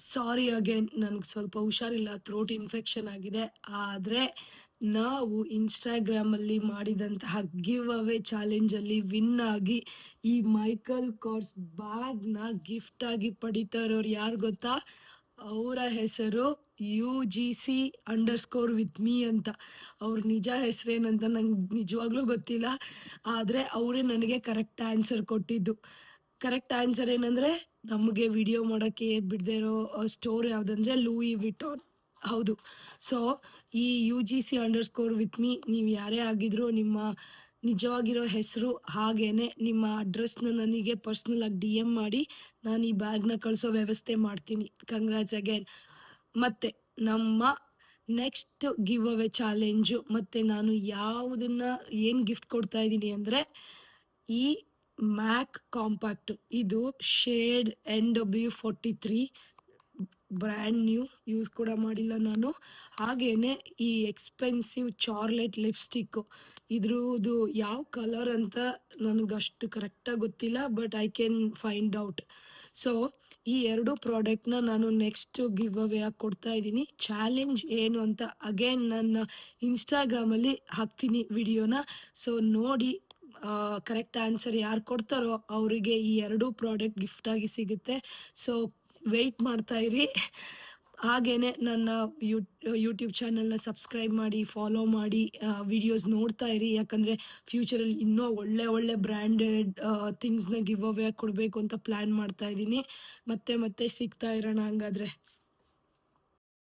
ಸಾರಿ again ನನಗೆ ಸ್ವಲ್ಪ ಹುಷಾರಿಲ್ಲ. ಥ್ರೋಟ್ ಇನ್ಫೆಕ್ಷನ್ ಆಗಿದೆ. ಆದರೆ ನಾವು ಇನ್‌ಸ್ಟಾಗ್ರಾಮಲ್ಲಿ ಮಾಡಿದಂತಹ ಗಿವ್ ಅವೇ ಚಾಲೆಂಜಲ್ಲಿ ವಿನ್ ಆಗಿ ಈ ಮೈಕಲ್ ಕಾರ್ಸ್ ಬ್ಯಾಗ್‌ನ ಗಿಫ್ಟ್ ಆಗಿ ಪಡಿತಾ ಇರೋರು ಯಾರು ಗೊತ್ತಾ? ಅವರ ಹೆಸರು UGC_with me ಅಂತ. ಅವ್ರ ನಿಜ ಹೆಸರೇನಂತ ನಂಗೆ ನಿಜವಾಗ್ಲೂ ಗೊತ್ತಿಲ್ಲ. ಆದರೆ ಅವರೇ ನನಗೆ ಕರೆಕ್ಟ್ ಆನ್ಸರ್ ಕೊಟ್ಟಿದ್ದು. ಕರೆಕ್ಟ್ ಆನ್ಸರ್ ಏನಂದ್ರೆ, ನಮಗೆ ವಿಡಿಯೋ ಮಾಡೋಕ್ಕೆ ಬಿಡದೇ ಇರೋ ಸ್ಟೋರ್ ಯಾವುದಂದ್ರೆ ಲೂಯಿ ವಿಟಾನ್. ಹೌದು. ಸೊ, ಈ UGC_with me ನೀವು ಯಾರೇ ಆಗಿದ್ರೂ ನಿಮ್ಮ ನಿಜವಾಗಿರೋ ಹೆಸರು ಹಾಗೇನೆ ನಿಮ್ಮ ಅಡ್ರೆಸ್‌ನ ನನಗೆ ಪರ್ಸನಲ್ ಆಗಿ DM ಮಾಡಿ ನಾನು ಈ ಬ್ಯಾಗ್‌ನ ಕಳಿಸೋ ವ್ಯವಸ್ಥೆ ಮಾಡ್ತೀನಿ. Congrats again. ಮತ್ತೆ ನಮ್ಮ ನೆಕ್ಸ್ಟ್ ಗಿವ್ ಅವೇ ಚಾಲೆಂಜು ಮತ್ತೆ ನಾನು ಯಾವುದನ್ನ ಏನು ಗಿಫ್ಟ್ ಕೊಡ್ತಾ ಇದ್ದೀನಿ ಅಂದರೆ ಈ ಮ್ಯಾಕ್ ಕಾಂಪ್ಯಾಕ್ಟ್. ಇದು shade NW43 brand new, use ಕೂಡ ಮಾಡಿಲ್ಲ ನಾನು. ಹಾಗೇನೆ ಈ ಎಕ್ಸ್ಪೆನ್ಸಿವ್ ಚಾರ್ಲೆಟ್ ಲಿಪ್‌ಸ್ಟಿಕ್ಕು. ಇದ್ರದ್ದು ಯಾವ ಕಲರ್ ಅಂತ ನನಗಷ್ಟು ಕರೆಕ್ಟಾಗಿ ಗೊತ್ತಿಲ್ಲ. But I can find out. So, ಈ 2 ಪ್ರಾಡಕ್ಟ್‌ನ ನಾನು ನೆಕ್ಸ್ಟ್ ಗಿವ್ ಅವೇ ಆಗಿ ಕೊಡ್ತಾ ಇದ್ದೀನಿ. ಚಾಲೆಂಜ್ ಏನು ಅಂತ ಅಗೇನ್ ನನ್ನ ಇನ್‌ಸ್ಟಾಗ್ರಾಮಲ್ಲಿ ಹಾಕ್ತೀನಿ ವಿಡಿಯೋನ. ಸೊ, ನೋಡಿ ಕರೆಕ್ಟ್ ಆನ್ಸರ್ ಯಾರು ಕೊಡ್ತಾರೋ ಅವರಿಗೆ ಈ 2 ಪ್ರಾಡಕ್ಟ್ ಗಿಫ್ಟ್ ಆಗಿ ಸಿಗುತ್ತೆ. ಸೊ, ವೆಯ್ಟ್ ಮಾಡ್ತಾ ಇರಿ. ಹಾಗೇನೆ ನನ್ನ ಯೂಟ್ಯೂಬ್ ಚಾನಲ್‌ನ ಸಬ್ಸ್ಕ್ರೈಬ್ ಮಾಡಿ, ಫಾಲೋ ಮಾಡಿ, ವಿಡಿಯೋಸ್ ನೋಡ್ತಾ ಇರಿ. ಯಾಕಂದರೆ ಫ್ಯೂಚರಲ್ಲಿ ಇನ್ನೂ ಒಳ್ಳೆ ಒಳ್ಳೆ ಬ್ರ್ಯಾಂಡೆಡ್ ಥಿಂಗ್ಸ್‌ನ ಗಿವ್ ಅವೇ ಆಗಿ ಕೊಡಬೇಕು ಅಂತ ಪ್ಲ್ಯಾನ್ ಮಾಡ್ತಾ ಇದ್ದೀನಿ. ಮತ್ತೆ ಮತ್ತೆ ಸಿಗ್ತಾ ಇರೋಣ ಹಂಗಾದ್ರೆ.